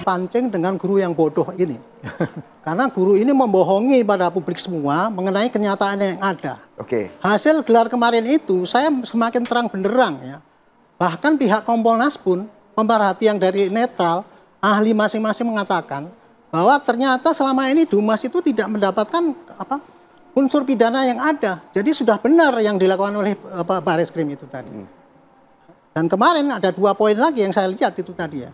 Pancing dengan guru yang bodoh ini. Karena guru ini membohongi pada publik semua mengenai kenyataan yang ada. Hasil gelar kemarin itu saya semakin terang benderang ya. Bahkan pihak Kompolnas pun, pemerhati yang dari netral, ahli masing-masing mengatakan bahwa ternyata selama ini Dumas itu tidak mendapatkan unsur pidana yang ada. Jadi sudah benar yang dilakukan oleh Barreskrim itu tadi. Dan kemarin ada 2 poin lagi yang saya lihat itu tadi ya.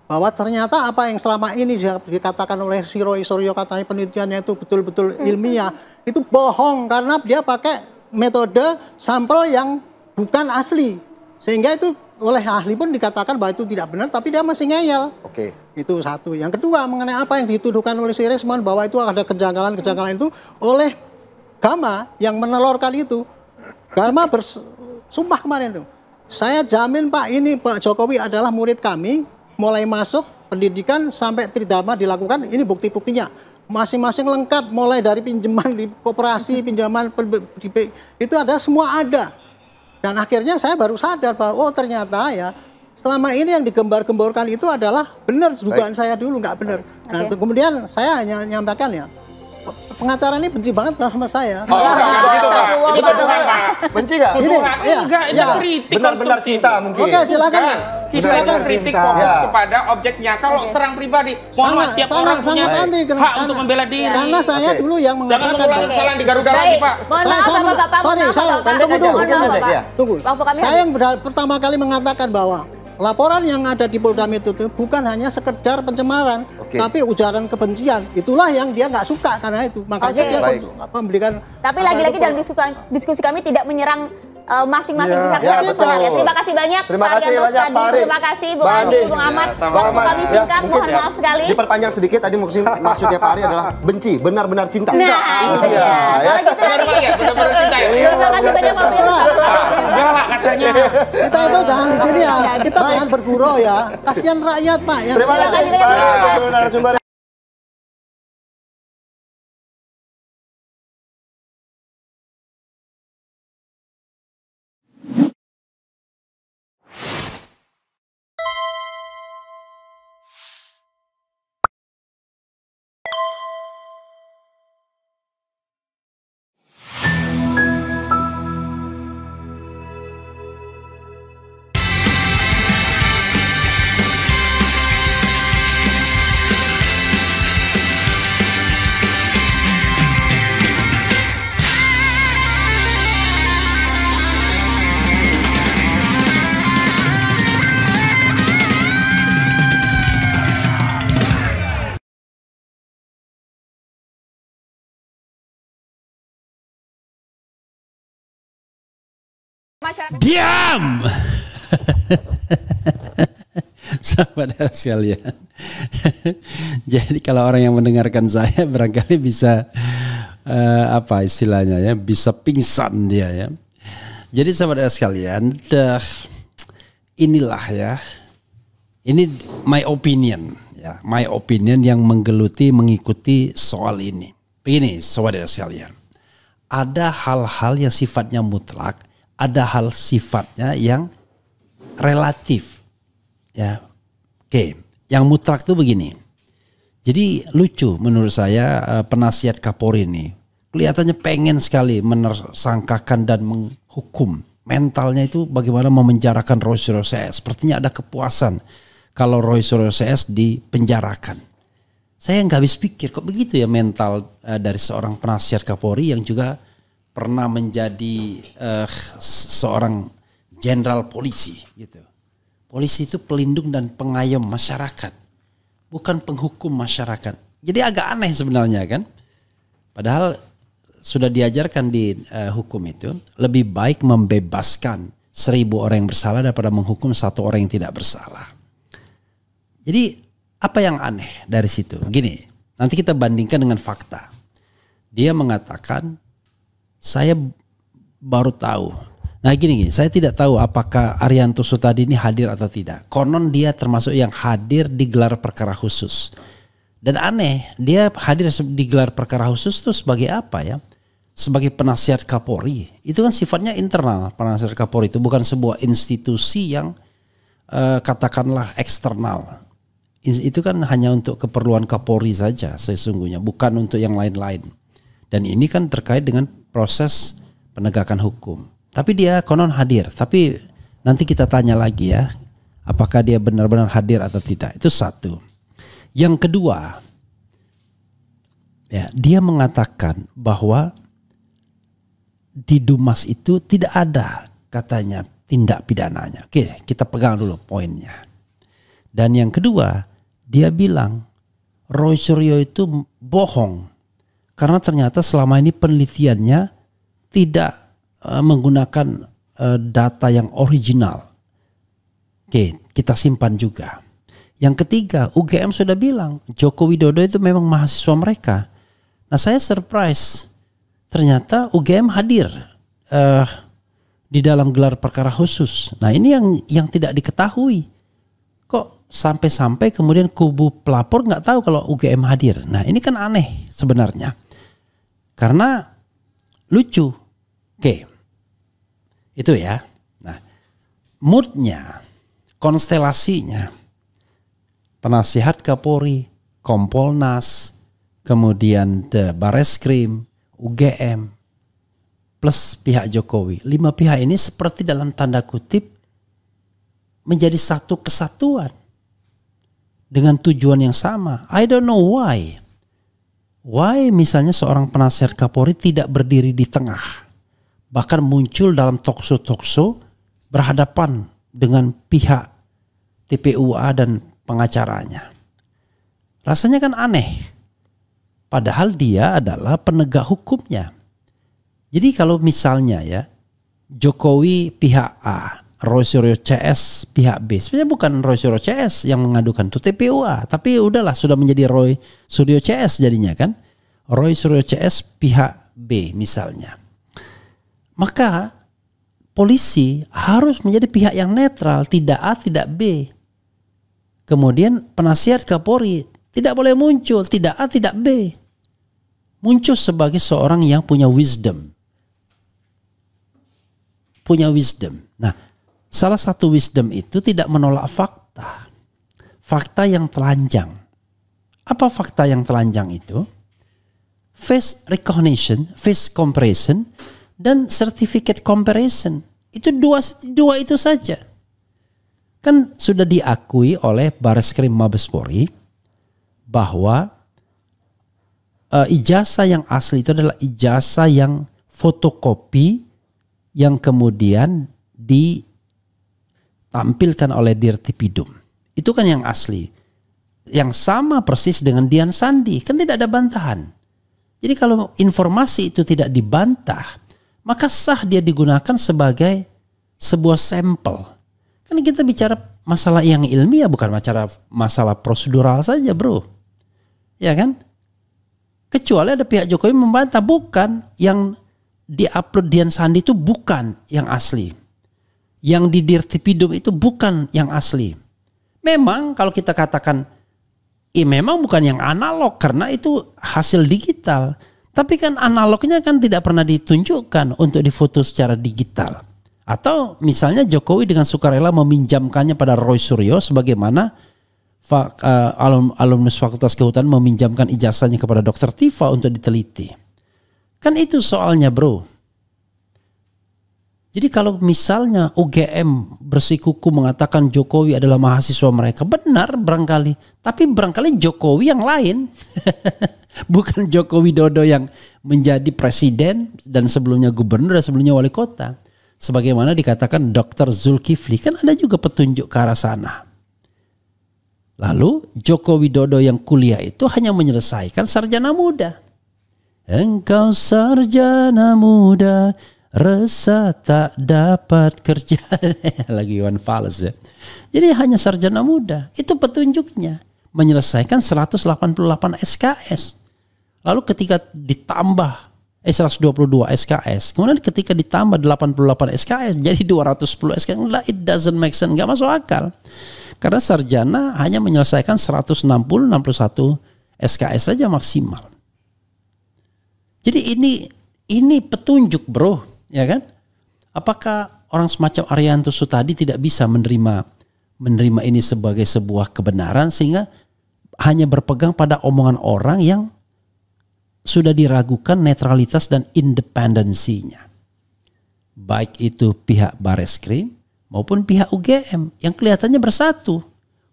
Bahwa ternyata apa yang selama ini dikatakan oleh si Roy Suryo katanya penelitiannya itu betul-betul ilmiah, itu bohong karena dia pakai metode sampel yang bukan asli. Sehingga itu oleh ahli pun dikatakan bahwa itu tidak benar, tapi dia masih ngeyel. Itu satu. Yang kedua mengenai apa yang dituduhkan oleh si Resmond bahwa itu ada kejanggalan-kejanggalan itu oleh Gama yang menelorkan itu. Gama bersumpah kemarin itu. Saya jamin Pak, ini Pak Jokowi adalah murid kami. Mulai masuk pendidikan sampai tridharma dilakukan, ini bukti-buktinya. Masing-masing lengkap, mulai dari pinjaman di koperasi, pinjaman itu ada, semua ada. Dan akhirnya saya baru sadar bahwa oh ternyata ya selama ini yang digembar-gemborkan itu adalah benar dugaan saya dulu nggak benar. Nah kemudian saya hanya nyampaikan ya. Pengacara ini benci banget sama saya. Oh, begitu Pak. Itu bukan Pak. Benci nggak? Enggak, itu kritik. Benar-benar cinta mungkin. Oke, silakan. Kita kritik fokus kepada objeknya. Kalau serang pribadi, setiap orang punya hak untuk membela diri. Karena saya dulu yang mengatakan. Jangan mengulangi kesalahan di Garuda lagi, Pak. Mohon maaf, Bapak. Tunggu. Saya yang pertama kali mengatakan bahwa laporan yang ada di Polda Metro itu bukan hanya sekedar pencemaran, tapi ujaran kebencian. Itulah yang dia nggak suka karena itu. Makanya dia memberikan. Tapi lagi-lagi dalam diskusi kami tidak menyerang masing-masing pihak secara personal ya. Terima kasih banyak Pak Arianto tadi. Terima kasih Bung Andi, Bung Ahmad. Waktu kami singkat, mohon maaf sekali. Diperpanjang sedikit tadi maksudnya Pak Ari adalah benci, benar-benar cinta. Nah, itu dia. Kalau gitu benar-benar cinta ya. Terima kasih banyak Pak Enggak lah katanya. Kita itu jangan di sini ya. Kita jangan bergurau ya. Kasihan rakyat Pak. Terima kasih banyak. Diam! Sahabat sekalian. Jadi kalau orang yang mendengarkan saya barangkali bisa apa istilahnya ya, bisa pingsan dia ya. Jadi sahabat sekalian, inilah ya. Ini my opinion ya, my opinion yang mengikuti soal ini. Begini sahabat sekalian. Ada hal-hal yang sifatnya mutlak, ada hal sifatnya yang relatif. Ya. Oke, yang mutlak itu begini. Jadi lucu menurut saya penasihat Kapolri ini. Kelihatannya pengen sekali menersangkakan dan menghukum. Mentalnya itu bagaimana memenjarakan Roy Suryo CS. Sepertinya ada kepuasan kalau Roy Suryo CS dipenjarakan. Saya nggak habis pikir kok begitu ya mental dari seorang penasihat Kapolri yang juga pernah menjadi seorang jenderal polisi gitu. Polisi itu pelindung dan pengayom masyarakat, bukan penghukum masyarakat. Jadi agak aneh sebenarnya kan. Padahal sudah diajarkan di hukum itu lebih baik membebaskan 1000 orang yang bersalah daripada menghukum 1 orang yang tidak bersalah. Jadi apa yang aneh dari situ? Gini, nanti kita bandingkan dengan fakta. Dia mengatakan, saya baru tahu. Nah gini, saya tidak tahu apakah Arianto Sutadi ini hadir atau tidak. Konon dia termasuk yang hadir di gelar perkara khusus. Dan aneh, dia hadir di gelar perkara khusus itu sebagai apa ya? Sebagai penasihat Kapolri. Itu kan sifatnya internal, penasihat Kapolri itu bukan sebuah institusi yang katakanlah eksternal. itu kan hanya untuk keperluan Kapolri saja sesungguhnya, bukan untuk yang lain-lain. Dan ini kan terkait dengan proses penegakan hukum. Tapi dia konon hadir, tapi nanti kita tanya lagi ya, apakah dia benar-benar hadir atau tidak. Itu satu. Yang kedua, ya, dia mengatakan bahwa di Dumas itu tidak ada katanya tindak pidananya. Oke, kita pegang dulu poinnya. Dan yang kedua, dia bilang Roy Suryo itu bohong karena ternyata selama ini penelitiannya tidak menggunakan data yang original. Oke, kita simpan juga. Yang ketiga, UGM sudah bilang Joko Widodo itu memang mahasiswa mereka. Nah, saya surprise. Ternyata UGM hadir di dalam gelar perkara khusus. Nah, ini yang tidak diketahui. Kok sampai-sampai kemudian kubu pelapor nggak tahu kalau UGM hadir. Nah, ini kan aneh sebenarnya. Karena lucu. Oke. Itu ya. Nah, moodnya, konstelasinya, penasihat Kapolri, Kompolnas, kemudian Bareskrim, UGM, plus pihak Jokowi. 5 pihak ini seperti dalam tanda kutip menjadi satu kesatuan dengan tujuan yang sama. I don't know why. Why misalnya seorang penasihat Kapolri tidak berdiri di tengah, bahkan muncul dalam talkshow berhadapan dengan pihak TPUA dan pengacaranya. Rasanya kan aneh. Padahal dia adalah penegak hukumnya. Jadi kalau misalnya ya Jokowi pihak A, Roy Suryo CS pihak B. Sebenarnya bukan Roy Suryo CS yang mengadukan, itu TPUA. Tapi udahlah, sudah menjadi Roy Suryo CS jadinya kan. Roy Suryo CS pihak B misalnya. Maka polisi harus menjadi pihak yang netral, tidak A, tidak B. Kemudian penasihat Kapolri tidak boleh muncul, tidak A, tidak B. Muncul sebagai seorang yang punya wisdom. Punya wisdom. Nah, salah satu wisdom itu tidak menolak fakta. Fakta yang telanjang. Apa fakta yang telanjang itu? Face recognition, face comparison, dan certificate comparison. Itu dua itu saja. Kan sudah diakui oleh Bareskrim Mabes Polri bahwa ijazah yang asli itu adalah ijazah yang fotokopi yang kemudian ditampilkan oleh Dirtipidum. Itu kan yang asli. Yang sama persis dengan Dian Sandi. Kan tidak ada bantahan. Jadi kalau informasi itu tidak dibantah, maka sah dia digunakan sebagai sebuah sampel. Kan kita bicara masalah yang ilmiah, bukan masalah prosedural saja, bro. Ya kan? Kecuali ada pihak Jokowi membantah, bukan yang di-upload Dian Sandi itu bukan yang asli. Yang di Dirtipidum itu bukan yang asli. Memang kalau kita katakan memang bukan yang analog karena itu hasil digital. Tapi kan analognya kan tidak pernah ditunjukkan untuk difoto secara digital. Atau misalnya Jokowi dengan sukarela meminjamkannya pada Roy Suryo sebagaimana alumnus Fakultas Kehutanan meminjamkan ijazahnya kepada Dr. Tifa untuk diteliti. Kan itu soalnya, bro. Jadi kalau misalnya UGM bersikuku mengatakan Jokowi adalah mahasiswa mereka, benar barangkali. Tapi barangkali Jokowi yang lain. Bukan Joko Widodo yang menjadi presiden dan sebelumnya gubernur dan sebelumnya wali kota. Sebagaimana dikatakan Dr. Zulkifli, kan ada juga petunjuk ke arah sana. Lalu Joko Widodo yang kuliah itu hanya menyelesaikan sarjana muda. Engkau sarjana muda, resah tak dapat kerja. Lagi Iwan Fals ya. Jadi hanya sarjana muda. Itu petunjuknya. Menyelesaikan 188 SKS. Lalu ketika ditambah 122 SKS. Kemudian ketika ditambah 88 SKS. Jadi 210 SKS. It doesn't make sense. Gak masuk akal. Karena sarjana hanya menyelesaikan 160-61 SKS saja maksimal. Jadi ini petunjuk, bro, ya kan? Apakah orang semacam Arianto Sutadi tidak bisa menerima menerima ini sebagai sebuah kebenaran sehingga hanya berpegang pada omongan orang yang sudah diragukan netralitas dan independensinya. Baik itu pihak Bareskrim maupun pihak UGM yang kelihatannya bersatu.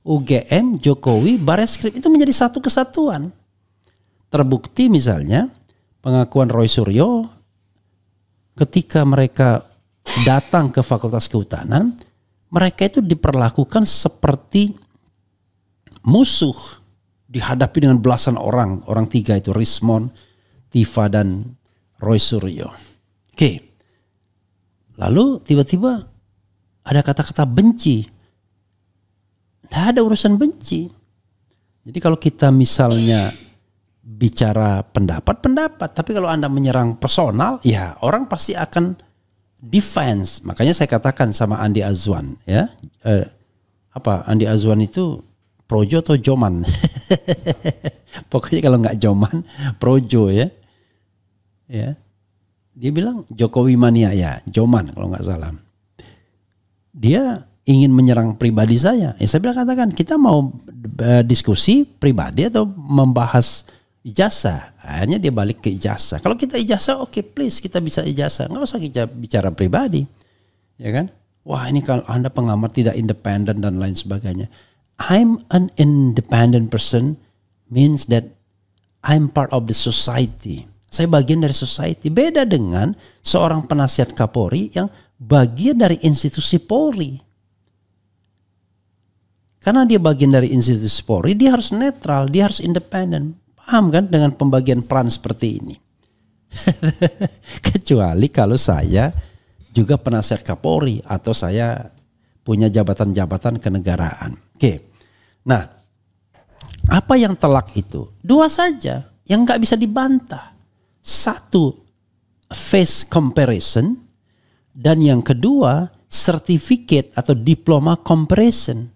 UGM, Jokowi, Bareskrim itu menjadi satu kesatuan. Terbukti misalnya pengakuan Roy Suryo ketika mereka datang ke Fakultas Kehutanan, mereka itu diperlakukan seperti musuh dihadapi dengan belasan orang tiga itu, Rismon, Tifa dan Roy Suryo. Oke. Lalu tiba-tiba ada kata-kata benci. Tidak ada urusan benci. Jadi kalau kita misalnya bicara pendapat, tapi kalau Anda menyerang personal, ya orang pasti akan defense. Makanya saya katakan sama Andi Azwan, ya, Andi Azwan itu projo atau joman? Pokoknya kalau nggak joman, projo ya. Ya, dia bilang Jokowi mania, ya, joman kalau nggak salah. Dia ingin menyerang pribadi saya. Ya saya bilang katakan kita mau diskusi pribadi atau membahas ijazah. Akhirnya dia balik ke ijazah. Kalau kita ijazah, oke, please kita bisa ijazah. Nggak usah kita bicara pribadi, ya kan? Wah ini kalau Anda pengamat tidak independen dan lain sebagainya. I'm an independent person means that I'm part of the society. Saya bagian dari society. Beda dengan seorang penasihat Kapolri yang bagian dari institusi Polri. Karena dia bagian dari institusi Polri, dia harus netral, dia harus independen. Paham kan dengan pembagian peran seperti ini? Kecuali kalau saya juga penasihat Kapolri atau saya punya jabatan-jabatan kenegaraan. Oke. Nah, apa yang telak itu? Dua saja yang nggak bisa dibantah. Satu, face comparison, dan yang kedua, certificate atau diploma comparison.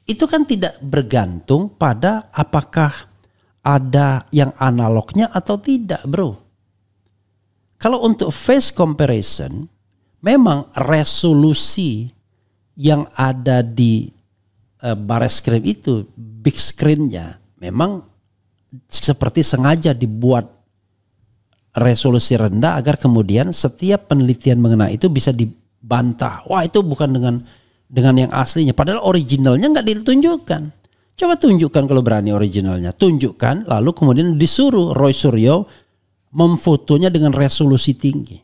Itu kan tidak bergantung pada apakah ada yang analognya atau tidak, bro. Kalau untuk face comparison, memang resolusi yang ada di Bareskrim itu, big screen-nya, memang seperti sengaja dibuat resolusi rendah agar kemudian setiap penelitian mengenai itu bisa dibantah. Wah itu bukan dengan yang aslinya. Padahal originalnya nggak ditunjukkan. Coba tunjukkan kalau berani originalnya. Tunjukkan lalu kemudian disuruh Roy Suryo memfotonya dengan resolusi tinggi.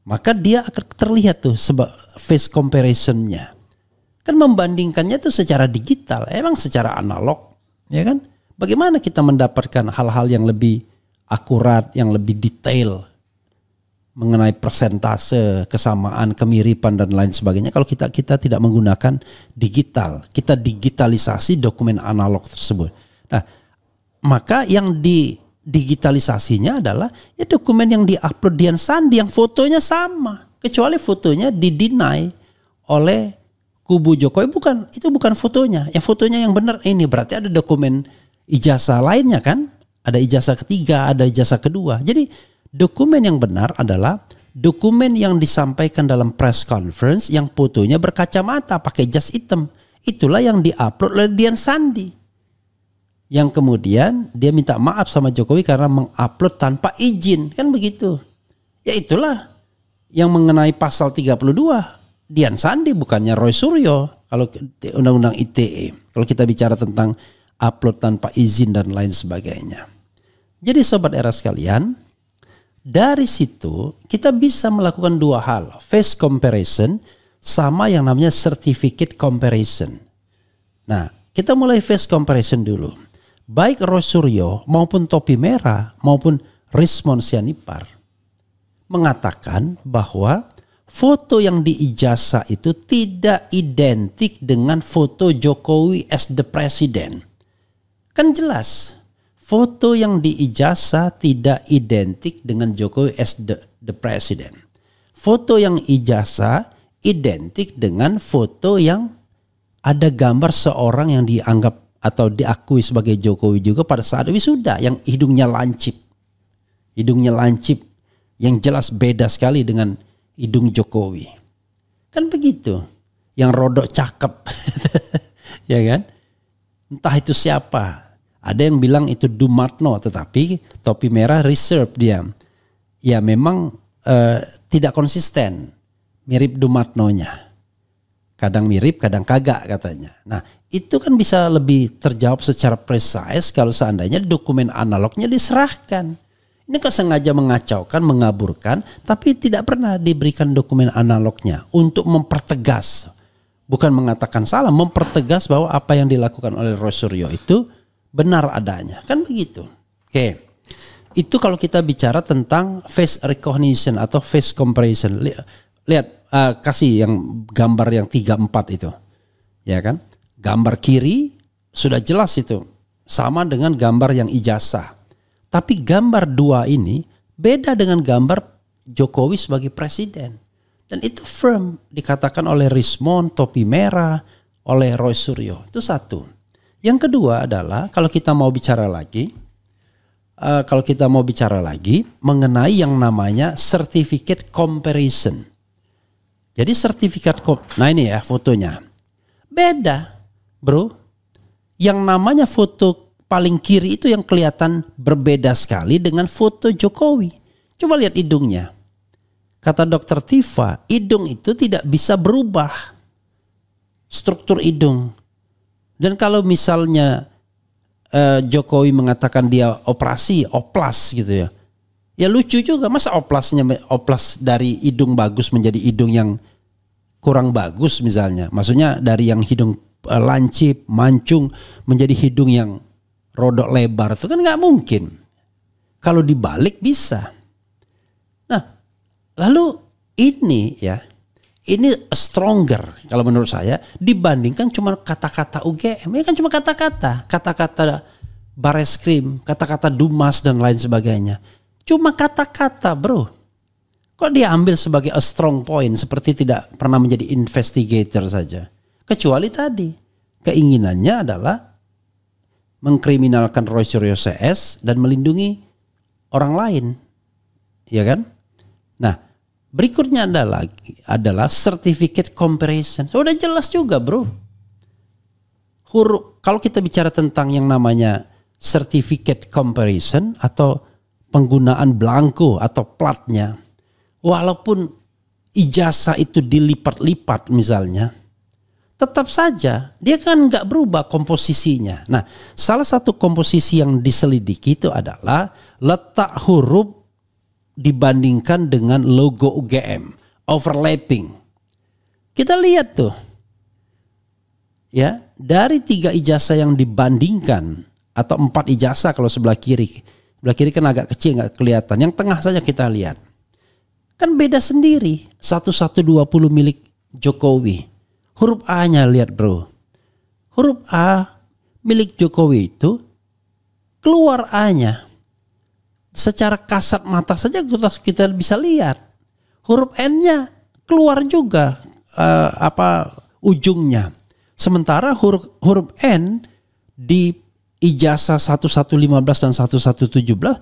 Maka dia akan terlihat tuh face comparison-nya. Kan membandingkannya tuh secara digital. Emang secara analog. Ya kan? Bagaimana kita mendapatkan hal-hal yang lebih akurat, yang lebih detail mengenai persentase, kesamaan, kemiripan dan lain sebagainya kalau kita tidak menggunakan digital. Kita digitalisasi dokumen analog tersebut. Nah, maka yang digitalisasinya adalah ya dokumen yang diupload Dian Sandi yang fotonya sama, kecuali fotonya di-deny oleh kubu Jokowi. Itu bukan fotonya. Yang fotonya yang benar ini berarti ada dokumen ijazah lainnya kan? Ada ijazah ketiga, ada ijazah kedua. Jadi dokumen yang benar adalah dokumen yang disampaikan dalam press conference yang fotonya berkacamata pakai jas hitam. Itulah yang diupload oleh Dian Sandi. Yang kemudian dia minta maaf sama Jokowi karena mengupload tanpa izin. Kan begitu. Ya itulah yang mengenai pasal 32. Dian Sandi bukannya Roy Suryo. Kalau undang-undang ITE. Kalau kita bicara tentang upload tanpa izin dan lain sebagainya. Jadi sobat era sekalian, dari situ kita bisa melakukan dua hal. Face comparison sama yang namanya certificate comparison. Nah, kita mulai face comparison dulu. Baik Roy Suryo maupun Topi Merah maupun Rismon Sianipar mengatakan bahwa foto yang diijazah itu tidak identik dengan foto Jokowi as the president. Kan jelas, foto yang diijazah tidak identik dengan Jokowi as the president. Foto yang ijazah identik dengan foto yang ada gambar seorang yang dianggap atau diakui sebagai Jokowi juga pada saat wisuda, yang hidungnya lancip. Hidungnya lancip yang jelas beda sekali dengan hidung Jokowi. Kan begitu. yang rodok cakep. Ya kan? Entah itu siapa. Ada yang bilang itu Dumatno, tetapi topi merah reserve dia. Ya memang tidak konsisten. Mirip Dumatno-nya. Kadang mirip, kadang kagak katanya. Nah, itu kan bisa lebih terjawab secara precise kalau seandainya dokumen analognya diserahkan. Ini kok sengaja mengacaukan, mengaburkan, tapi tidak pernah diberikan dokumen analognya untuk mempertegas. Bukan mengatakan salah, mempertegas bahwa apa yang dilakukan oleh Roy Suryo itu benar adanya. Kan begitu. Oke. Itu kalau kita bicara tentang face recognition atau face comparison. Lihat. Kasih yang gambar yang 3-4 itu, ya kan? Gambar kiri sudah jelas itu sama dengan gambar yang ijazah. Tapi gambar 2 ini beda dengan gambar Jokowi sebagai presiden. Dan itu firm dikatakan oleh Rismond, topi merah, oleh Roy Suryo. Itu satu. Yang kedua adalah kalau kita mau bicara lagi mengenai yang namanya certificate comparison. Jadi nah ini ya fotonya. Beda bro. Yang namanya foto paling kiri itu yang kelihatan berbeda sekali dengan foto Jokowi. Coba lihat hidungnya. Kata Dr. Tifa, hidung itu tidak bisa berubah. Struktur hidung. Dan kalau misalnya Jokowi mengatakan dia operasi, oplas gitu ya. Ya lucu juga, masa oplas dari hidung bagus menjadi hidung yang kurang bagus misalnya. Maksudnya dari yang hidung lancip, mancung menjadi hidung yang rodok lebar. Itu kan gak mungkin. Kalau dibalik bisa. Nah lalu ini stronger kalau menurut saya dibandingkan cuma kata-kata UGM. Ini kan cuma kata-kata Bareskrim, kata-kata Dumas dan lain sebagainya. Cuma kata-kata bro. Kok dia ambil sebagai a strong point seperti tidak pernah menjadi investigator saja. Kecuali tadi keinginannya adalah mengkriminalkan Roy Suryo CS dan melindungi orang lain. Ya kan? Nah berikutnya adalah certificate comparison. Sudah jelas juga bro. Kalau kita bicara tentang yang namanya certificate comparison atau penggunaan blanko atau platnya, walaupun ijazah itu dilipat-lipat misalnya, tetap saja dia kan nggak berubah komposisinya. Nah, salah satu komposisi yang diselidiki itu adalah letak huruf dibandingkan dengan logo UGM, overlapping. Kita lihat tuh, ya dari 3 ijazah yang dibandingkan atau 4 ijazah kalau sebelah kiri. Sebelah kiri kan agak kecil gak kelihatan. Yang tengah saja kita lihat. Kan beda sendiri. 1120 milik Jokowi. Huruf A-nya lihat bro. Huruf A milik Jokowi itu keluar A-nya. Secara kasat mata saja kita bisa lihat. Huruf N-nya keluar juga ujungnya. Sementara huruf N di ijazah 1115 dan 1117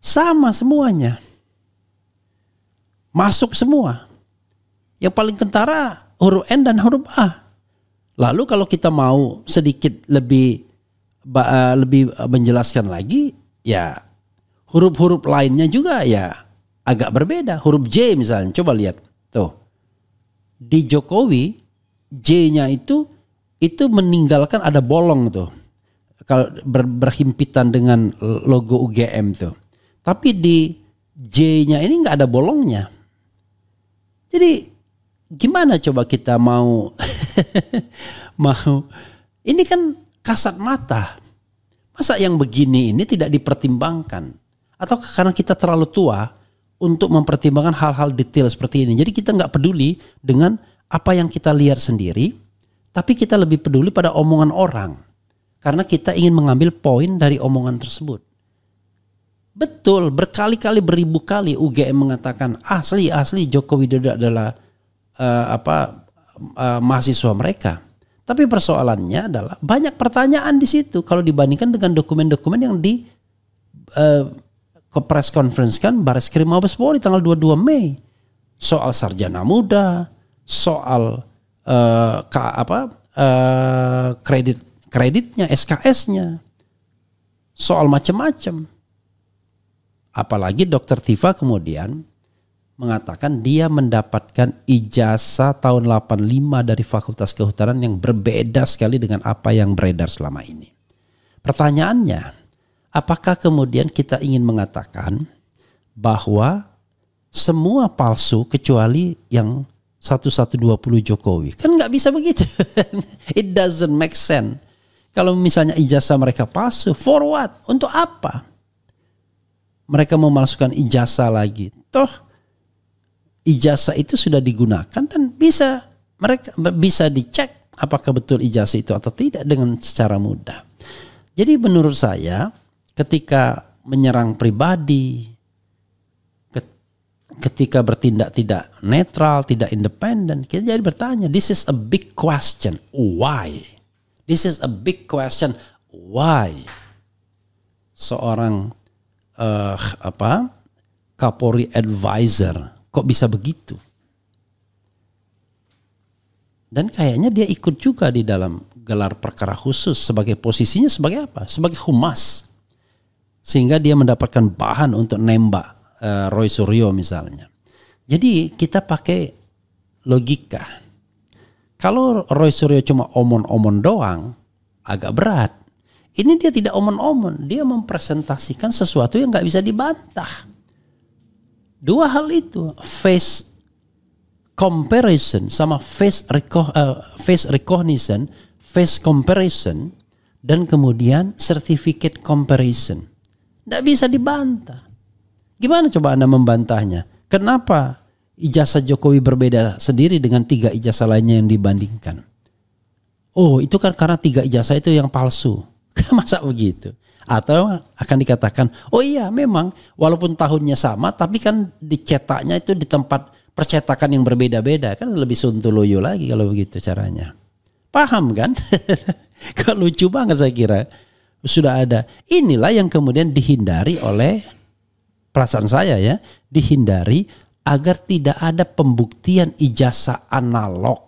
sama semuanya. Masuk semua. Yang paling kentara huruf N dan huruf A. Lalu kalau kita mau sedikit lebih menjelaskan lagi, ya huruf-huruf lainnya juga ya agak berbeda. Huruf J misalnya, coba lihat tuh. Di Jokowi J-nya itu meninggalkan ada bolong tuh. Kalau berhimpitan dengan logo UGM tuh. Tapi di J-nya ini nggak ada bolongnya. Jadi gimana coba kita mau ini kan kasat mata. Masa yang begini ini tidak dipertimbangkan? Atau karena kita terlalu tua untuk mempertimbangkan hal-hal detail seperti ini. Jadi kita nggak peduli dengan apa yang kita lihat sendiri, tapi kita lebih peduli pada omongan orang. Karena kita ingin mengambil poin dari omongan tersebut. Betul, berkali-kali, beribu kali UGM mengatakan asli Joko Widodo adalah mahasiswa mereka. Tapi persoalannya adalah banyak pertanyaan di situ kalau dibandingkan dengan dokumen-dokumen yang di press conference kan Bareskrim Mabes Polri tanggal 22 Mei. Soal sarjana muda, soal kreditnya, SKS-nya, soal macam-macam. Apalagi Dr. Tifa kemudian mengatakan dia mendapatkan ijazah tahun 85 dari Fakultas Kehutanan yang berbeda sekali dengan apa yang beredar selama ini. Pertanyaannya, apakah kemudian kita ingin mengatakan bahwa semua palsu kecuali yang 1120 Jokowi? Kan nggak bisa begitu. It doesn't make sense. Kalau misalnya ijazah mereka palsu, for what? Untuk apa? Mereka memalsukan ijazah lagi. Toh ijazah itu sudah digunakan dan mereka bisa dicek apakah betul ijazah itu atau tidak dengan secara mudah. Jadi menurut saya ketika menyerang pribadi, ketika bertindak tidak netral, tidak independen, kita jadi bertanya, this is a big question. Why? This is a big question. Why? Seorang Kapolri advisor kok bisa begitu? Dan kayaknya dia ikut juga di dalam gelar perkara khusus sebagai posisinya sebagai apa? Sebagai humas. Sehingga dia mendapatkan bahan untuk nembak Roy Suryo misalnya. Jadi kita pakai logika. Kalau Roy Suryo cuma omon-omon doang, agak berat. Ini dia tidak omon-omon, dia mempresentasikan sesuatu yang nggak bisa dibantah. Dua hal itu, face comparison sama face recognition, face comparison, dan kemudian certificate comparison. Nggak bisa dibantah. Gimana coba Anda membantahnya? Kenapa ijazah Jokowi berbeda sendiri dengan 3 ijazah lainnya yang dibandingkan? Oh, itu kan karena 3 ijazah itu yang palsu. Masa begitu? Atau akan dikatakan, oh iya memang walaupun tahunnya sama tapi kan dicetaknya itu di tempat percetakan yang berbeda-beda. Kan lebih sontoloyo lagi kalau begitu caranya. Paham kan? Kok lucu banget saya kira. Sudah ada. Inilah yang kemudian dihindari oleh perasaan saya ya. Dihindari agar tidak ada pembuktian ijazah analog.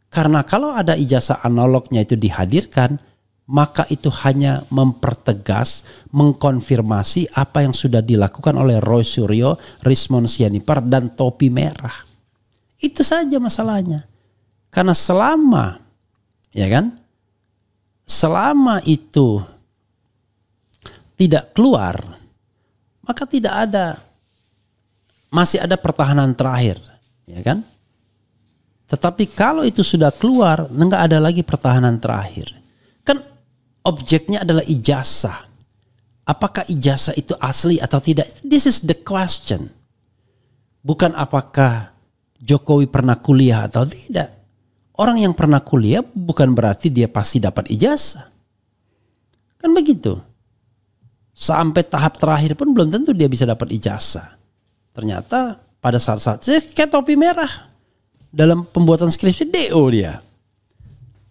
Karena kalau ada ijazah analognya itu dihadirkan, maka itu hanya mempertegas, mengkonfirmasi apa yang sudah dilakukan oleh Roy Suryo, Rismond Sianipar, dan Topi Merah. Itu saja masalahnya. Karena selama itu tidak keluar, maka masih ada pertahanan terakhir, ya kan? Tetapi kalau itu sudah keluar, enggak ada lagi pertahanan terakhir. Kan objeknya adalah ijazah. Apakah ijazah itu asli atau tidak? This is the question. Bukan apakah Jokowi pernah kuliah atau tidak. Orang yang pernah kuliah bukan berarti dia pasti dapat ijazah. Kan begitu. Sampai tahap terakhir pun belum tentu dia bisa dapat ijazah. Ternyata pada saat-saat kayak Topi Merah. Dalam pembuatan skripsi DO dia.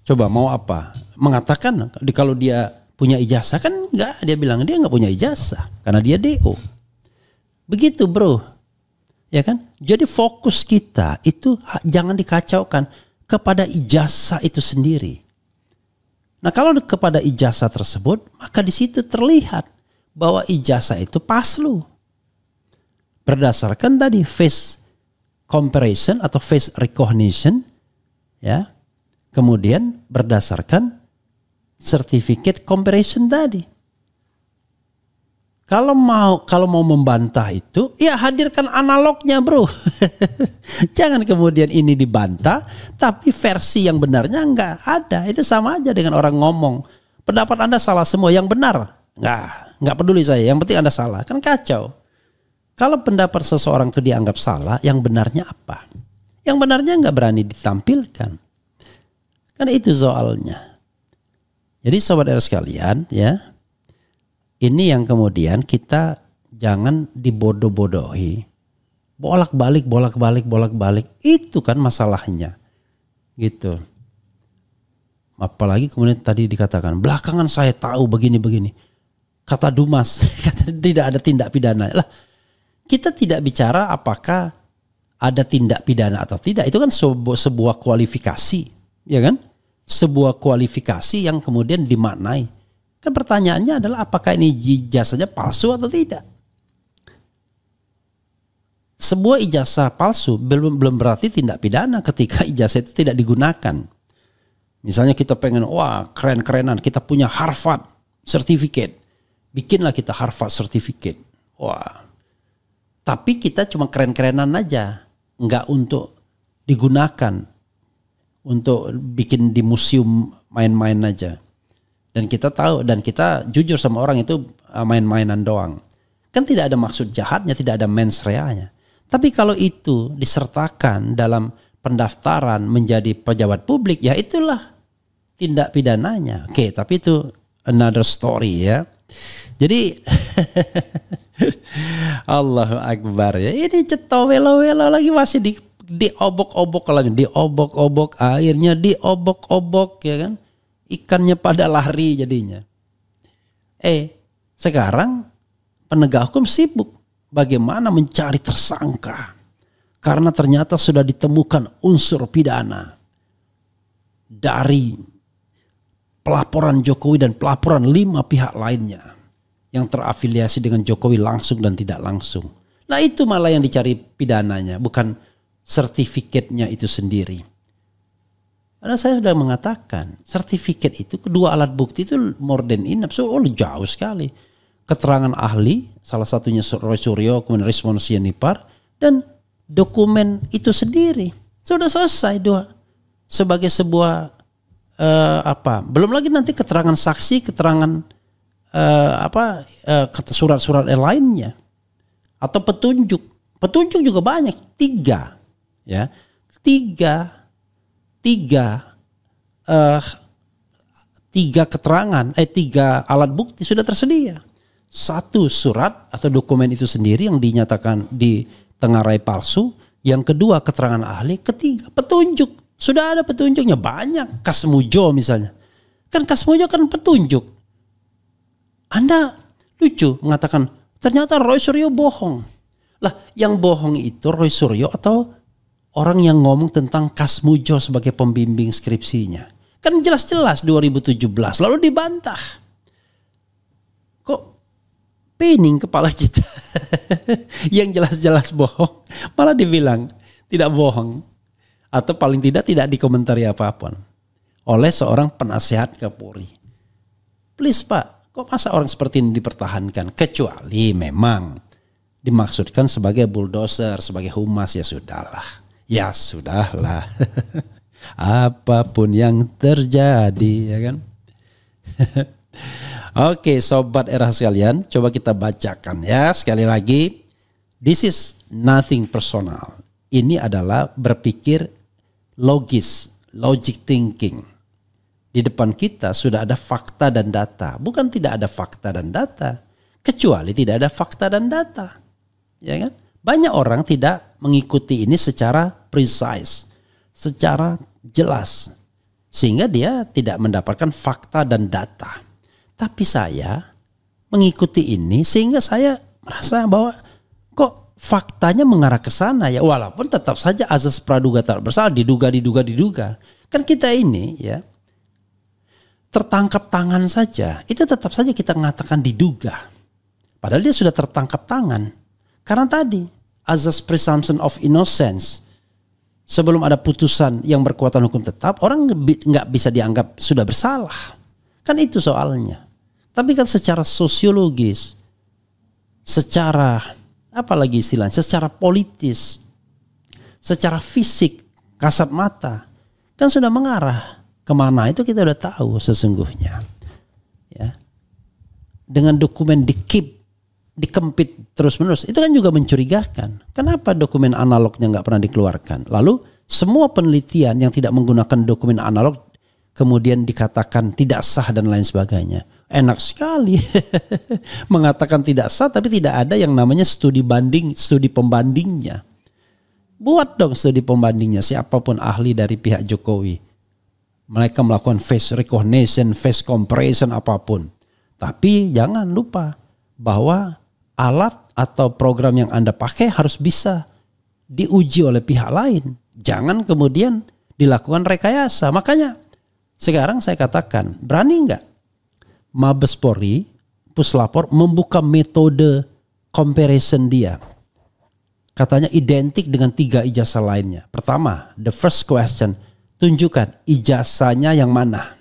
Coba mau apa? Mengatakan kalau dia punya ijazah kan enggak, dia bilang dia enggak punya ijazah karena dia DO. Begitu bro. Ya kan? Jadi fokus kita itu jangan dikacaukan kepada ijazah itu sendiri. Nah, kalau kepada ijazah tersebut, maka di situ terlihat bahwa ijazah itu paslu. Berdasarkan tadi face comparison atau face recognition, ya. Kemudian berdasarkan certificate comparison tadi. Kalau mau membantah itu, ya hadirkan analognya, bro. Jangan kemudian ini dibantah, tapi versi yang benarnya enggak ada. Itu sama aja dengan orang ngomong, pendapat Anda salah semua, yang benar enggak peduli saya, yang penting Anda salah. Kan kacau. Kalau pendapat seseorang itu dianggap salah, yang benarnya apa? Yang benarnya enggak berani ditampilkan. Kan itu soalnya. Jadi sobat R sekalian, ya. Ini yang kemudian kita jangan dibodoh-bodohi. Bolak-balik. Itu kan masalahnya. Gitu. Apalagi kemudian tadi dikatakan, belakangan saya tahu begini-begini. Kata Dumas, tidak ada tindak pidana. Lah, kita tidak bicara apakah ada tindak pidana atau tidak, itu kan sebuah kualifikasi, ya kan? Sebuah kualifikasi yang kemudian dimaknai. Kan pertanyaannya adalah apakah ini ijazahnya palsu atau tidak? Sebuah ijazah palsu belum berarti tindak pidana ketika ijazah itu tidak digunakan. Misalnya kita pengen, wah keren-kerenan, kita punya Harvard Certificate. Bikinlah kita Harvard Certificate. Wah. Tapi kita cuma keren-kerenan aja. Enggak untuk digunakan. Untuk bikin di museum main-main aja. Dan kita tahu, dan kita jujur sama orang itu main-mainan doang. Kan tidak ada maksud jahatnya, tidak ada mens reanya. Tapi kalau itu disertakan dalam pendaftaran menjadi pejabat publik, ya itulah tindak pidananya. Oke, tapi itu another story ya. Jadi Allahu Akbar ya. Ini ceto welo-welo lagi masih diobok-obok lagi, diobok-obok, airnya diobok-obok ya kan. Ikannya pada lari jadinya. Sekarang penegak hukum sibuk bagaimana mencari tersangka. Karena ternyata sudah ditemukan unsur pidana dari pelaporan Jokowi dan pelaporan 5 pihak lainnya yang terafiliasi dengan Jokowi langsung dan tidak langsung. Nah itu malah yang dicari pidananya, bukan sertifikatnya itu sendiri. Karena saya sudah mengatakan, sertifikat itu kedua alat bukti itu more than enough. So jauh sekali. Keterangan ahli, salah satunya Roy Suryo, kemudian Rismon Sianipar, dan dokumen itu sendiri. Sudah selesai dua. Sebagai sebuah belum lagi nanti keterangan saksi, keterangan surat-surat lainnya. Atau petunjuk. Petunjuk juga banyak, 3. Ya. 3 keterangan, 3 alat bukti sudah tersedia. 1 surat atau dokumen itu sendiri yang dinyatakan ditengarai palsu. Yang kedua keterangan ahli. Ketiga petunjuk. Sudah ada petunjuknya banyak. Kasmujo misalnya. Kan Kasmujo kan petunjuk. Anda lucu mengatakan ternyata Roy Suryo bohong. Lah yang bohong itu Roy Suryo atau orang yang ngomong tentang Kasmujo sebagai pembimbing skripsinya. Kan jelas-jelas 2017 lalu dibantah. Kok pening kepala kita. Yang jelas-jelas bohong malah dibilang tidak bohong. Atau paling tidak dikomentari apapun oleh seorang penasehat Kapolri. Please Pak, kok masa orang seperti ini dipertahankan? Kecuali memang dimaksudkan sebagai bulldozer, sebagai humas, ya sudahlah. Ya sudahlah. Apapun yang terjadi, ya kan? Oke, sobat era sekalian, coba kita bacakan ya sekali lagi. This is nothing personal. Ini adalah berpikir logis, logic thinking. Di depan kita sudah ada fakta dan data. Bukan tidak ada fakta dan data, kecuali tidak ada fakta dan data. Ya kan? Banyak orang tidak mengikuti ini secara precise, secara jelas. Sehingga dia tidak mendapatkan fakta dan data. Tapi saya mengikuti ini sehingga saya merasa bahwa kok faktanya mengarah ke sana ya. Walaupun tetap saja azas praduga tak bersalah, diduga. Kan kita ini ya tertangkap tangan saja. Itu tetap saja kita mengatakan diduga. Padahal dia sudah tertangkap tangan. Karena tadi azas presumption of innocence. Sebelum ada putusan yang berkekuatan hukum tetap, orang nggak bisa dianggap sudah bersalah. Kan itu soalnya. Tapi kan secara sosiologis, secara apalagi istilahnya, secara politis, secara fisik, kasat mata, kan sudah mengarah kemana itu kita udah tahu sesungguhnya. Ya. Dengan dokumen dikempit terus-menerus, itu kan juga mencurigakan. Kenapa dokumen analognya nggak pernah dikeluarkan? Lalu semua penelitian yang tidak menggunakan dokumen analog kemudian dikatakan tidak sah dan lain sebagainya. Enak sekali mengatakan tidak sah, tapi tidak ada yang namanya studi pembandingnya. Buat dong studi pembandingnya, siapapun ahli dari pihak Jokowi. Mereka melakukan face recognition, face comparison, apapun. Tapi jangan lupa bahwa alat atau program yang Anda pakai harus bisa diuji oleh pihak lain. Jangan kemudian dilakukan rekayasa. Makanya sekarang saya katakan, berani nggak Mabes Polri, Puslapor membuka metode comparison dia. Katanya identik dengan 3 ijazah lainnya. Pertama, the first question, tunjukkan ijazahnya yang mana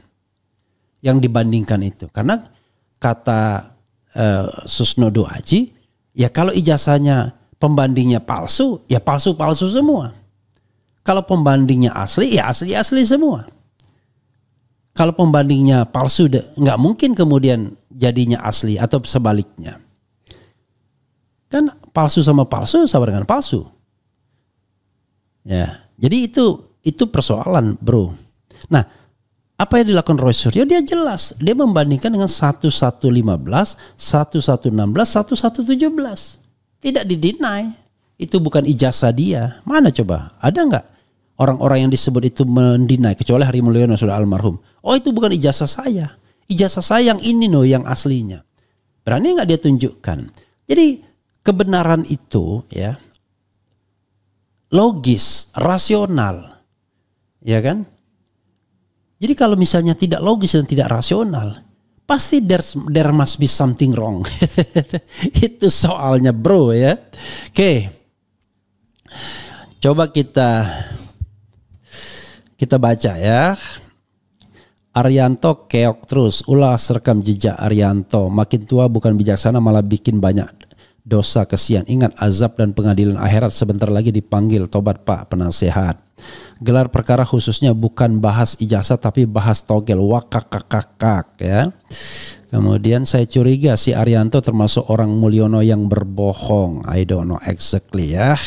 yang dibandingkan itu. Karena kata Susnodo Aji, ya kalau ijazahnya pembandingnya palsu, ya palsu-palsu semua. Kalau pembandingnya asli, ya asli-asli semua. Kalau pembandingnya palsu, nggak mungkin kemudian jadinya asli atau sebaliknya. Kan palsu sama palsu sama dengan palsu. Ya, jadi itu persoalan, bro. Nah, apa yang dilakukan Roy Suryo? Dia jelas, dia membandingkan dengan 1115, 1116, 1117. Tidak didinai, itu bukan ijazah dia. Mana coba? Ada nggak orang-orang yang disebut itu mendinai? Kecuali Hari Mulyono sudah almarhum. Oh, itu bukan ijazah saya. Ijazah saya yang ini loh, yang aslinya. Berani nggak dia tunjukkan? Jadi kebenaran itu ya logis, rasional, ya kan? Jadi kalau misalnya tidak logis dan tidak rasional, pasti there must be something wrong. Itu soalnya, bro, ya. Oke. Coba kita baca ya. Arianto keok terus, ulas rekam jejak Arianto. Makin tua bukan bijaksana, malah bikin banyak dosa, kesian. Ingat azab dan pengadilan akhirat sebentar lagi dipanggil. Tobat Pak penasehat. Gelar perkara khususnya bukan bahas ijazah tapi bahas togel, wakakakakak ya. Kemudian saya curiga si Arianto termasuk orang Mulyono yang berbohong. I don't know exactly ya.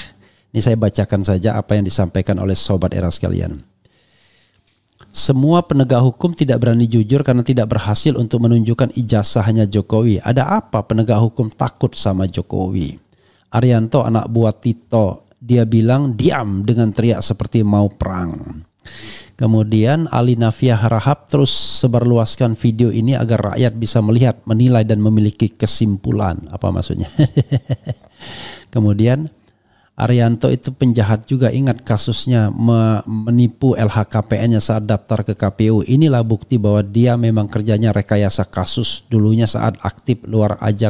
Ini saya bacakan saja apa yang disampaikan oleh sobat era sekalian. Semua penegak hukum tidak berani jujur karena tidak berhasil untuk menunjukkan ijazahnya Jokowi. Ada apa penegak hukum takut sama Jokowi? Arianto anak buah Tito. Dia bilang diam dengan teriak seperti mau perang. Kemudian Ali Nafia Harahap terus sebarluaskan video ini agar rakyat bisa melihat, menilai dan memiliki kesimpulan. Apa maksudnya? Kemudian Arianto itu penjahat juga, ingat kasusnya menipu LHKPN-nya saat daftar ke KPU. Inilah bukti bahwa dia memang kerjanya rekayasa kasus dulunya saat aktif luar aja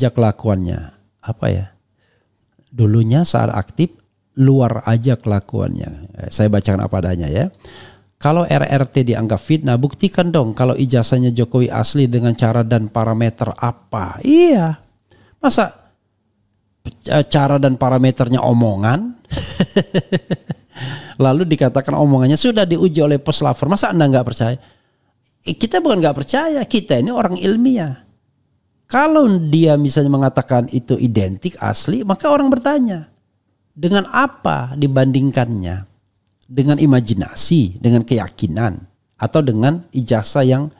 kelakuannya. Apa ya? Dulunya saat aktif luar aja kelakuannya. Saya bacakan apa adanya ya. Kalau RRT dianggap fitnah, buktikan dong kalau ijazahnya Jokowi asli dengan cara dan parameter apa. Iya. Masa cara dan parameternya omongan? Lalu dikatakan omongannya sudah diuji oleh Puslapor. Masa Anda nggak percaya? Kita bukan nggak percaya, kita ini orang ilmiah. Kalau dia misalnya mengatakan itu identik asli, maka orang bertanya, dengan apa dibandingkannya? Dengan imajinasi, dengan keyakinan, atau dengan ijazah yang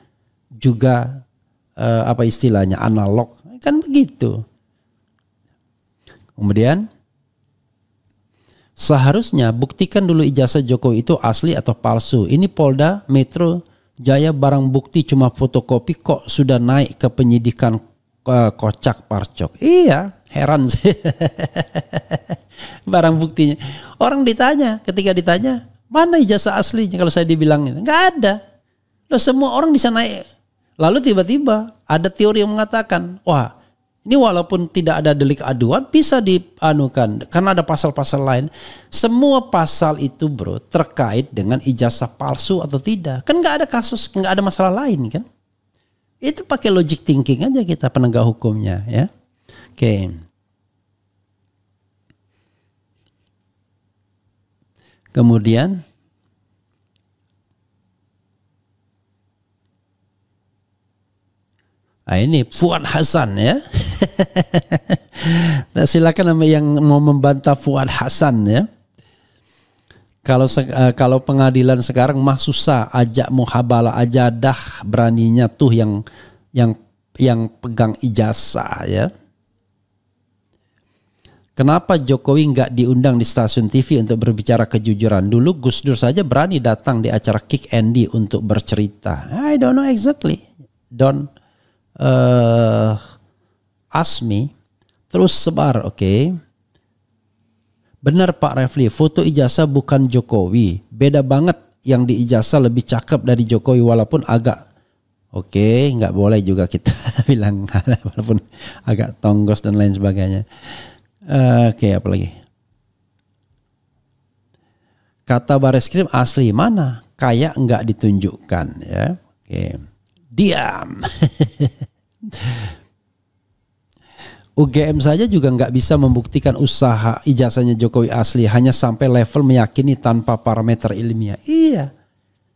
juga apa istilahnya analog, kan begitu. Kemudian seharusnya buktikan dulu ijazah Jokowi itu asli atau palsu. Ini Polda Metro Jaya barang bukti cuma fotokopi kok sudah naik ke penyidikan kocak parcok. Iya, heran sih. Barang buktinya. Orang ditanya, ketika ditanya, mana ijazah aslinya kalau saya dibilang nggak ada. Loh, semua orang bisa naik. Lalu tiba-tiba ada teori yang mengatakan, wah, ini walaupun tidak ada delik aduan bisa dianukan karena ada pasal-pasal lain. Semua pasal itu, bro, terkait dengan ijazah palsu atau tidak. Kan nggak ada kasus, nggak ada masalah lain kan? Itu pakai logic thinking aja kita penegak hukumnya ya. Oke. Kemudian ini Fuad Hasan ya. Nah, silakan yang mau membantah Fuad Hasan ya. Kalau pengadilan sekarang mah susah, ajak muhabalah aja dah, beraninya tuh yang pegang ijazah ya. Kenapa Jokowi nggak diundang di stasiun TV untuk berbicara kejujuran? Dulu Gus Dur saja berani datang di acara Kick Andy untuk bercerita. I don't know exactly. Don't ask me. Terus sebar, oke. Benar Pak Refli, foto ijazah bukan Jokowi. Beda banget, yang di ijazah lebih cakep dari Jokowi walaupun agak oke, nggak boleh juga kita bilang walaupun agak tonggos dan lain sebagainya. Oke, apa lagi? Kata Bareskrim asli mana? Kayak nggak ditunjukkan ya. Oke. Diam. UGM saja juga nggak bisa membuktikan usaha ijazahnya Jokowi asli hanya sampai level meyakini tanpa parameter ilmiah. Iya,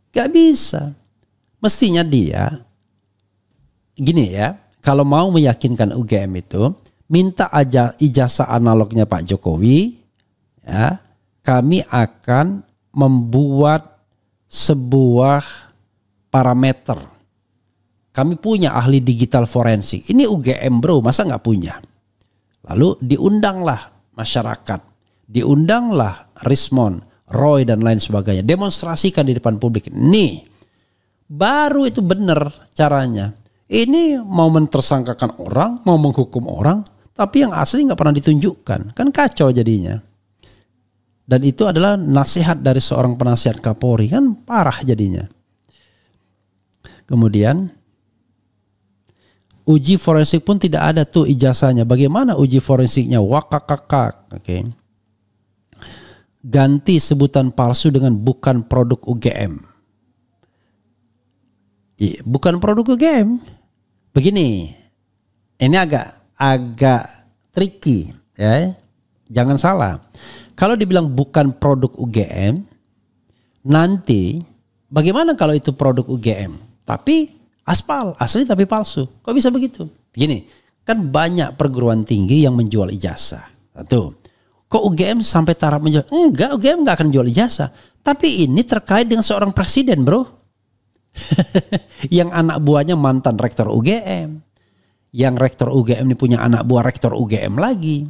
nggak bisa. Mestinya dia gini ya, kalau mau meyakinkan UGM itu minta aja ijazah analognya Pak Jokowi, ya, kami akan membuat sebuah parameter. Kami punya ahli digital forensik. Ini UGM bro, masa nggak punya? Lalu diundanglah masyarakat, diundanglah Rismon, Roy dan lain sebagainya. Demonstrasikan di depan publik. Nih, baru itu benar caranya. Ini mau mentersangkakan orang, mau menghukum orang, tapi yang asli nggak pernah ditunjukkan. Kan kacau jadinya. Dan itu adalah nasihat dari seorang penasihat Kapolri, kan parah jadinya. Kemudian uji forensik pun tidak ada tuh ijazahnya. Bagaimana uji forensiknya? Wakakakak. Oke. Ganti sebutan palsu dengan bukan produk UGM. Bukan produk UGM. Begini. Ini agak tricky ya. Jangan salah. Kalau dibilang bukan produk UGM, nanti bagaimana kalau itu produk UGM? Tapi aspal, asli tapi palsu. Kok bisa begitu? Gini, kan banyak perguruan tinggi yang menjual ijazah. Tuh. Kok UGM sampai taraf menjual? Enggak, UGM enggak akan jual ijazah. Tapi ini terkait dengan seorang presiden, bro. Yang anak buahnya mantan rektor UGM. Yang rektor UGM ini punya anak buah rektor UGM lagi.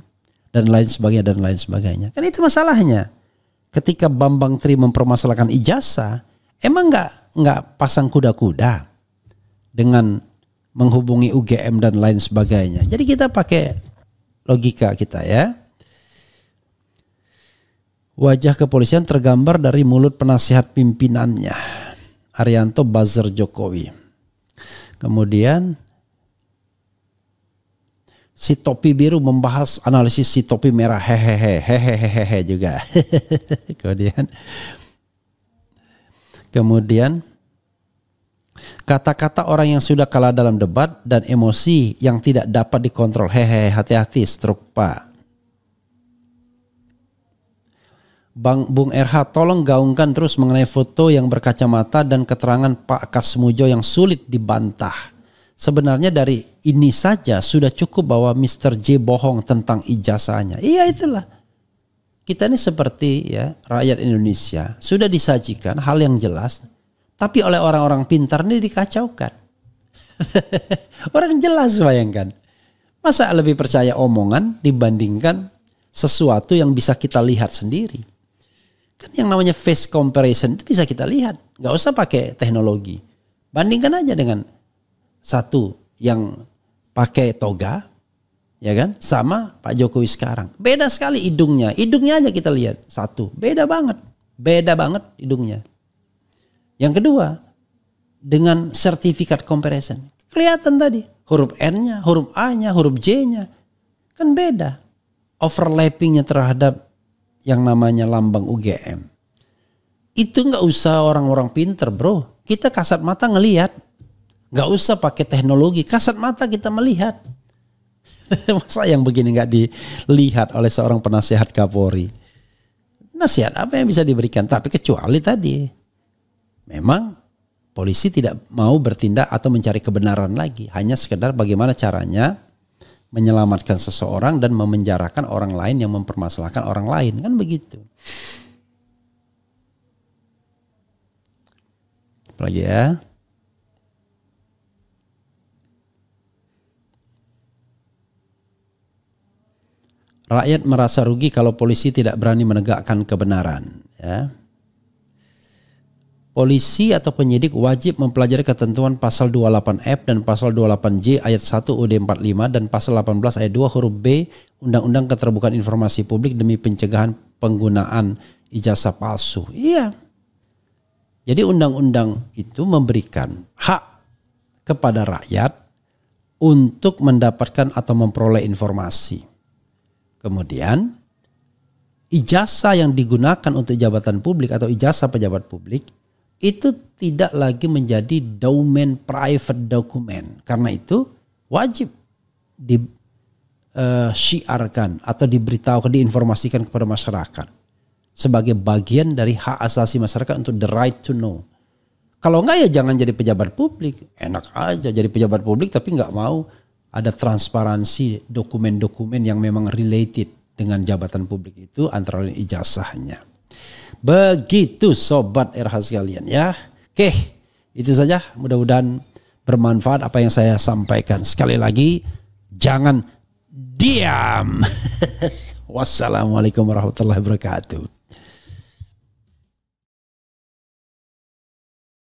Dan lain sebagainya, dan lain sebagainya. Kan itu masalahnya. Ketika Bambang Tri mempermasalahkan ijazah, emang enggak pasang kuda-kuda dengan menghubungi UGM dan lain sebagainya. Jadi kita pakai logika kita ya. Wajah kepolisian tergambar dari mulut penasihat pimpinannya, Arianto buzzer Jokowi. Kemudian si topi biru membahas analisis si topi merah, hehehe juga. Kemudian kata-kata orang yang sudah kalah dalam debat dan emosi yang tidak dapat dikontrol. Hati-hati stroke Pak. Bung RH tolong gaungkan terus mengenai foto yang berkacamata dan keterangan Pak Kasmujo yang sulit dibantah. Sebenarnya dari ini saja sudah cukup bahwa Mr. J bohong tentang ijazahnya. Iya itulah. Kita ini seperti ya rakyat Indonesia sudah disajikan hal yang jelas. Tapi oleh orang-orang pintar ini dikacaukan. Orang jelas bayangkan. Masa lebih percaya omongan dibandingkan sesuatu yang bisa kita lihat sendiri. Kan yang namanya face comparison itu bisa kita lihat. Gak usah pakai teknologi. Bandingkan aja dengan satu yang pakai toga. Ya kan? Sama Pak Jokowi sekarang. Beda sekali hidungnya. Hidungnya aja kita lihat. Satu. Beda banget. Beda banget hidungnya. Yang kedua, dengan sertifikat comparison. Kelihatan tadi, huruf N-nya, huruf A-nya, huruf J-nya. Kan beda. Overlappingnya terhadap yang namanya lambang UGM. Itu gak usah orang-orang pinter bro. Kita kasat mata ngelihat. Gak usah pakai teknologi, kasat mata kita melihat. Masa yang begini gak dilihat oleh seorang penasihat Kapolri? Nasihat apa yang bisa diberikan? Tapi kecuali tadi. Memang polisi tidak mau bertindak atau mencari kebenaran lagi. Hanya sekedar bagaimana caranya menyelamatkan seseorang dan memenjarakan orang lain yang mempermasalahkan orang lain. Kan begitu. Apalagi ya. Rakyat merasa rugi kalau polisi tidak berani menegakkan kebenaran. Ya. polisi atau penyidik wajib mempelajari ketentuan pasal 28F dan pasal 28J ayat 1 UUD 45 dan pasal 18 ayat 2 huruf B Undang-Undang Keterbukaan Informasi Publik demi pencegahan penggunaan ijazah palsu. Iya. Jadi undang-undang itu memberikan hak kepada rakyat untuk mendapatkan atau memperoleh informasi. Kemudian ijazah yang digunakan untuk jabatan publik atau ijazah pejabat publik itu tidak lagi menjadi domain private document. Karena itu wajib disiarkan atau diberitahukan, diinformasikan kepada masyarakat sebagai bagian dari hak asasi masyarakat untuk the right to know. Kalau enggak ya jangan jadi pejabat publik. Enak aja jadi pejabat publik tapi enggak mau ada transparansi dokumen-dokumen yang memang related dengan jabatan publik itu antara lain ijazahnya. Begitu sobat RH sekalian ya. Oke, itu saja. Mudah-mudahan bermanfaat apa yang saya sampaikan. Sekali lagi, jangan diam. Wassalamualaikum warahmatullahi wabarakatuh.